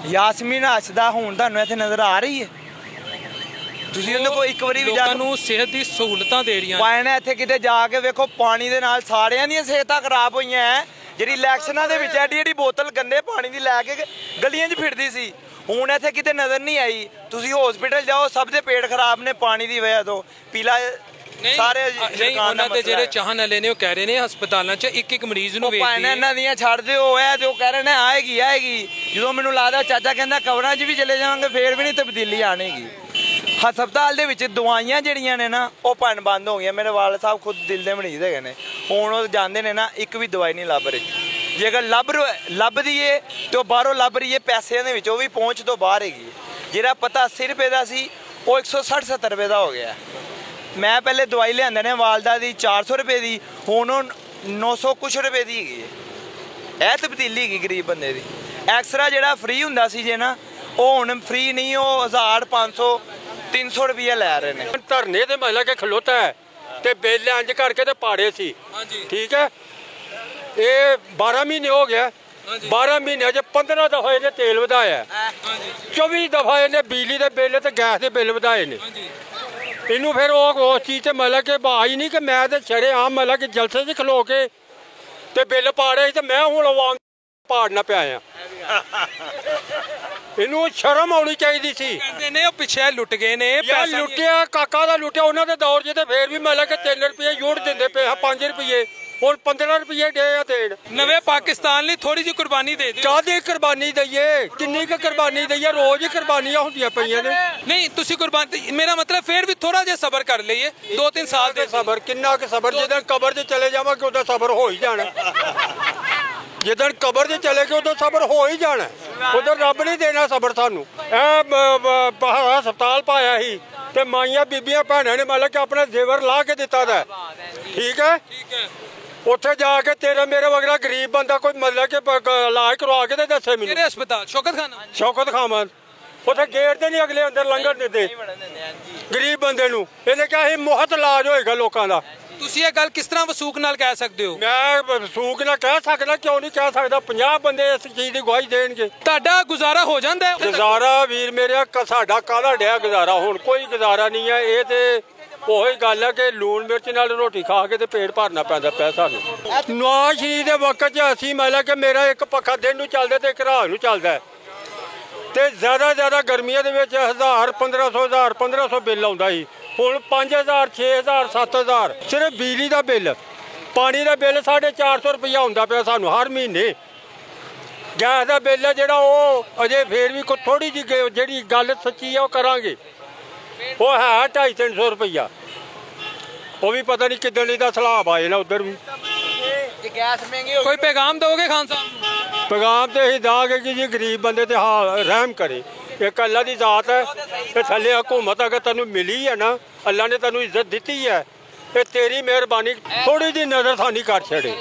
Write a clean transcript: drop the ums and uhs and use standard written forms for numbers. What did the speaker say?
ਯਾਸਮੀਨ ਹੱਸਦਾ ਹੁਣ ਤੁਹਾਨੂੰ ਇੱਥੇ ਨਜ਼ਰ ਆ ਰਹੀ ਹੈ? ਤੁਸੀਂ ਉਹਦੇ ਕੋਲ ਇੱਕ ਵਾਰੀ ਵੀ ਜਾ ਨੂੰ ਸਿਹਤ ਦੀ ਸਹੂਲਤਾਂ ਦੇ ਰਹੀਆਂ ਪਾਇਣਾ ਇੱਥੇ ਕਿਤੇ ਜਾ ਕੇ ਵੇਖੋ ਪਾਣੀ ਦੇ ਨਾਲ ਸਾਰਿਆਂ ਦੀਆਂ ਸਿਹਤਾਂ ਖਰਾਬ ਹੋਈਆਂ ਹੈ। ਜਿਹੜੀ ਇਲੈਕਸ਼ਨਾਂ ਦੇ ਵਿੱਚ ਐਡੀ ਐਡੀ ਬੋਤਲ ਗੰਦੇ ਪਾਣੀ ਦੀ ਲੈ ਕੇ ਗਲੀਆਂ 'ਚ ਫਿਰਦੀ ਸੀ, ਹੁਣ ਇੱਥੇ ਕਿਤੇ ਨਜ਼ਰ ਨਹੀਂ ਆਈ। ਤੁਸੀਂ ਹਸਪੀਟਲ ਜਾਓ, ਸਭ ਦੇ ਪੇਟ ਖਰਾਬ ਨੇ ਪਾਣੀ ਦੀ ਵਜ੍ਹਾ ਤੋਂ। ਪੀਲਾ ਸਾਰੇ ਨਹੀਂ, ਉਹਨਾਂ ਦੇ ਜਿਹੜੇ ਚਾਹਣ ਵਾਲੇ ਨੇ ਉਹ ਕਹਿ ਰਹੇ ਨੇ ਹਸਪਤਾਲਾਂ 'ਚ ਇੱਕ ਮਰੀਜ਼ ਨੂੰ ਵੇਖਦੇ ਪਾਇਣਾ ਇਹਨਾਂ ਦੀਆਂ ਛੱਡ ਦਿਓ। ਇਹ ਜੋ ਕਹਿ ਰਹੇ ਨੇ ਆਏਗੀ। ਜਦੋਂ ਮੈਨੂੰ ਲੱਗਦਾ ਚਾਚਾ ਕਹਿੰਦਾ ਕਵਰਾਂ 'ਚ ਵੀ ਚਲੇ ਜਾਵਾਂਗੇ ਫੇਰ ਵੀ ਨਹੀਂ ਤਬਦੀਲੀ ਆਣੇਗੀ। ਹਸਪਤਾਲ ਦੇ ਵਿੱਚ ਦਵਾਈਆਂ ਜਿਹੜੀਆਂ ਨੇ ਨਾ ਉਹ ਭੰਨ ਬੰਦ ਹੋ ਗਈਆਂ। ਮੇਰੇ ਵਾਲ ਸਾਹਿਬ ਖੁਦ ਦਿਲ ਦੇ ਮਰੀਜ਼ ਹੈਗੇ ਨੇ, ਹੁਣ ਉਹ ਜਾਂਦੇ ਨੇ ਨਾ ਇੱਕ ਵੀ ਦਵਾਈ ਨਹੀਂ ਲੱਭ ਰਹੀ। ਜੇ ਅਗਰ ਲੱਭਦੀ ਏ ਤੇ ਉਹ ਬਾਹਰੋਂ ਲੱਭ ਰਹੀ ਏ ਪੈਸਿਆਂ ਦੇ ਵਿੱਚ, ਉਹ ਵੀ ਪਹੁੰਚ ਤੋਂ ਬਾਹਰ ਹੈਗੀ। ਜਿਹੜਾ ਪਤਾ 80 ਰੁਪਏ ਦਾ ਸੀ ਉਹ 160-70 ਰੁਪਏ ਦਾ ਹੋ ਗਿਆ। ਮੈਂ ਪਹਿਲੇ ਦਵਾਈ ਲਿਆਂਦੇ ਨੇ ਵਾਲਦਾ ਦੀ 400 ਰੁਪਏ ਦੀ, ਹੁਣ ਉਹ 900 ਕੁਛ ਰੁਪਏ ਦੀ ਹੈਗੀ ਹੈ। ਇਹ ਤਬਦੀਲੀ ਹੈਗੀ ਗਰੀਬ ਬੰਦੇ ਦੀ। ਐਕਸਰਾ ਜਿਹੜਾ ਫ੍ਰੀ ਹੁੰਦਾ ਸੀ ਜੇ ਨਾ, ਉਹ ਹੁਣ ਫ੍ਰੀ ਨਹੀਂ, ਉਹ 1000 500 300 ਰੁਪਏ ਲੈ ਰਹੇ ਨੇ। ਧਰਨੇ ਤੇ ਮਹਲਾ ਕੇ ਖਲੋਤਾ ਹੈ ਤੇ ਬਿੱਲ ਇੰਜ ਕਰਕੇ ਤੇ ਪਾੜੇ ਸੀ। ਠੀਕ ਹੈ, ਇਹ 12 ਮਹੀਨੇ ਹੋ ਗਿਆ। 12 ਮਹੀਨਿਆਂ 'ਚ 15 ਦਫਾ ਇਹਨੇ ਤੇਲ ਵਧਾਇਆ, 24 ਦਫਾ ਇਹਨੇ ਬਿਜਲੀ ਦੇ ਬਿੱਲ ਤੇ ਗੈਸ ਦੇ ਬਿੱਲ ਵਧਾਏ ਨੇ। ਇਹਨੂੰ ਫਿਰ ਉਹ ਉਸ ਚੀਜ਼ ਤੇ ਮਤਲਬ ਕਿ ਬਾਜ ਨਹੀਂ ਕਿ ਮੈਂ ਤੇ ਸ਼ਰੇਆਮ ਮਤਲਬ ਕਿ ਜਲਸੇ 'ਚ ਖਲੋ ਕੇ ਤੇ ਬਿੱਲ ਪਾੜੇ ਤੇ ਮੈਂ ਹੁਣ ਆਵਾਮ ਪਾੜਨਾ ਪਿਆ ਆ। ਇਹਨੂੰ ਸ਼ਰਮ ਆਉਣੀ ਚਾਹੀਦੀ ਸੀ। ਕਹਿੰਦੇ ਨੇ ਉਹ ਪਿੱਛੇ ਲੁੱਟ ਗਏ ਨੇ, ਯਾਰ ਲੁੱਟਿਆ ਕਾਕਾ ਦਾ ਲੁੱਟਿਆ ਉਹਨਾਂ ਦੇ ਦੌਰ 'ਚ ਤੇ ਫੇਰ ਵੀ ਮਤਲਬ ਕਿ 3 ਰੁਪਏ ਯੂੜ ਦਿੰਦੇ ਪਏ ਆ, 5 ਰੁਪਏ ਹੁਣ 15 ਰੁਪਏ ਡੇ ਆ ਦੇਣ। ਨਵੇਂ ਪਾਕਿਸਤਾਨ ਲਈ ਥੋੜੀ ਜਿਹੀ ਕੁਰਬਾਨੀ ਦੇ ਦਿਓ। ਕਾਹਦੀ ਕੁਰਬਾਨੀ ਦਈਏ, ਕਿੰਨੀ ਕੁ ਕੁਰਬਾਨੀ ਦਈਏ? ਰੋਜ਼ ਹੀ ਕੁਰਬਾਨੀਆਂ ਹੁੰਦੀਆਂ ਪਈਆਂ ਨੇ। ਨਹੀਂ ਤੁਸੀਂ ਕੁਰਬਾਨੀ, ਮੇਰਾ ਮਤਲਬ ਫੇਰ ਵੀ ਥੋੜਾ ਜਿਹਾ ਸਬਰ ਕਰ ਲਈਏ, 2-3 ਸਾਲ ਦੇ ਸਬਰ। ਕਿੰਨਾ ਕੁ ਸਬਰ? ਜਦੋਂ ਕਬਰ 'ਚ ਚਲੇ ਜਾਵਾਂਗੇ ਉਦੋਂ ਸਬਰ ਹੋ ਹੀ ਜਾਣਾ। ਜਦੋਂ ਕਬਰ 'ਚ ਚਲੇ ਗਏ ਉਦੋਂ ਸਬਰ ਹੋ ਹੀ ਜਾਣਾ। ਉਦੋਂ ਰੱਬ ਨਹੀਂ ਦੇਣਾ ਸਬਰ ਸਾਨੂੰ। ਇਹ ਹਸਪਤਾਲ ਪਾਇਆ ਸੀ ਤੇ ਮਾਈਆਂ ਬੀਬੀਆਂ ਭੈਣਾਂ ਨੇ ਮਤਲਬ ਕਿ ਆਪਣਾ ਜ਼ੇਵਰ ਲਾ ਕੇ ਦਿੱਤਾ ਦਾ। ਠੀਕ ਹੈ, ਉੱਥੇ ਜਾ ਕੇ ਤੇਰਾ ਮੇਰੇ ਵਗਰਾ ਗਰੀਬ ਬੰਦਾ ਕੋਈ ਮਤਲਬ ਕਿ ਇਲਾਜ ਕਰਵਾ ਕੇ ਤੇ ਦੱਸੇ ਮੈਨੂੰ। ਕਿਹੜੇ ਹਸਪਤਾਲ? ਸ਼ੌਕਤ ਖਾਨ। ਉੱਥੇ ਗੇਟ ਤੇ ਨਹੀਂ ਅਗਲੇ ਅੰਦਰ ਲੰਘਣ ਦਿੰਦੇ ਗਰੀਬ ਬੰਦੇ ਨੂੰ। ਇਹਨੇ ਕਿਹਾ ਇਹ ਮੁਫਤ ਇਲਾਜ ਹੋਏਗਾ ਲੋਕਾਂ ਦਾ। ਤੁਸੀਂ ਇਹ ਗੱਲ ਕਿਸ ਤਰ੍ਹਾਂ ਵਸੂਕ ਨਾਲ ਕਹਿ ਸਕਦੇ ਹੋ? ਮੈਂ ਵਸੂਕ ਨਾਲ ਕਹਿ ਸਕਦਾ, ਕਿਉਂ ਨਹੀਂ ਕਹਿ ਸਕਦਾ? 50 ਬੰਦੇ ਇਸ ਚੀਜ਼ ਦੀ ਗਵਾਹੀ ਦੇਣਗੇ। ਤੁਹਾਡਾ ਗੁਜ਼ਾਰਾ ਹੋ ਜਾਂਦਾ? ਗੁਜ਼ਾਰਾ ਵੀਰ ਮੇਰੇ ਸਾਡਾ ਕਾਹਦਾ ਡਿਆ ਗੁਜ਼ਾਰਾ? ਹੁਣ ਕੋਈ ਗੁਜ਼ਾਰਾ ਨਹੀਂ ਹੈ। ਇਹ ਤੇ ਉਹੀ ਗੱਲ ਹੈ ਕਿ ਲੂਣ ਮਿਰਚ ਨਾਲ ਰੋਟੀ ਖਾ ਕੇ ਤੇ ਪੇਟ ਭਰਨਾ ਪੈਂਦਾ ਪਿਆ ਸਾਨੂੰ। ਨਵਾਜ਼ ਸ਼ਰੀਫ ਦੇ ਵਕਤ 'ਚ ਅਸੀਂ ਮਤਲਬ ਕਿ ਮੇਰਾ ਇੱਕ ਪੱਖਾ ਦਿਨ ਨੂੰ ਚੱਲਦਾ ਤੇ ਇੱਕ ਰਾਤ ਨੂੰ ਚੱਲਦਾ ਤੇ ਜ਼ਿਆਦਾ ਗਰਮੀਆਂ ਦੇ ਵਿੱਚ 1000 1500 ਬਿੱਲ ਆਉਂਦਾ ਸੀ। ਹੁਣ 5000 6000 7000 ਸਿਰਫ ਬਿਜਲੀ ਦਾ ਬਿੱਲ। ਪਾਣੀ ਦਾ ਬਿੱਲ 450 ਰੁਪਇਆ ਹੁੰਦਾ ਪਿਆ ਸਾਨੂੰ ਹਰ ਮਹੀਨੇ। ਗੈਸ ਦਾ ਬਿੱਲ ਹੈ ਜਿਹੜਾ ਉਹ ਅਜੇ ਫੇਰ ਵੀ ਕੋਈ ਥੋੜੀ ਜਿਹੀ ਜਿਹੜੀ ਗੱਲ ਸੱਚੀ ਆ ਉਹ ਕਰਾਂਗੇ, ਉਹ ਹੈ 250-300 ਰੁਪਇਆ। ਉਹ ਵੀ ਪਤਾ ਨਹੀਂ ਕਿੱਦਣ ਦਾ ਸਲਾਬ ਆਏ ਨਾ ਉਧਰ ਵੀ। ਕੋਈ ਪੈਗਾਮ ਦੋਗੇ ਖਾਨ ਸਾਹਿਬ ਨੂੰ? ਪੈਗਾਮ ਤੇ ਅਸੀਂ ਦਾਂਗੇ ਕਿ ਜੀ ਗਰੀਬ ਬੰਦੇ ਤੇ ਰਹਿਮ ਕਰੇ। ਇੱਕ ਅੱਲਾ ਦੀ ਜ਼ਾਤ ਹੈ ਤੇ ਥੱਲੇ ਹਕੂਮਤ ਅਗਰ ਤੈਨੂੰ ਮਿਲੀ ਹੈ ਨਾ, ਅੱਲਾ ਨੇ ਤੈਨੂੰ ਇੱਜ਼ਤ ਦਿੱਤੀ ਹੈ, ਇਹ ਤੇਰੀ ਮਿਹਰਬਾਨੀ। ਥੋੜੀ ਜਿਹੀ ਨਜ਼ਰ ਸਾਨੀ ਕਰ ਛੱਡੇ।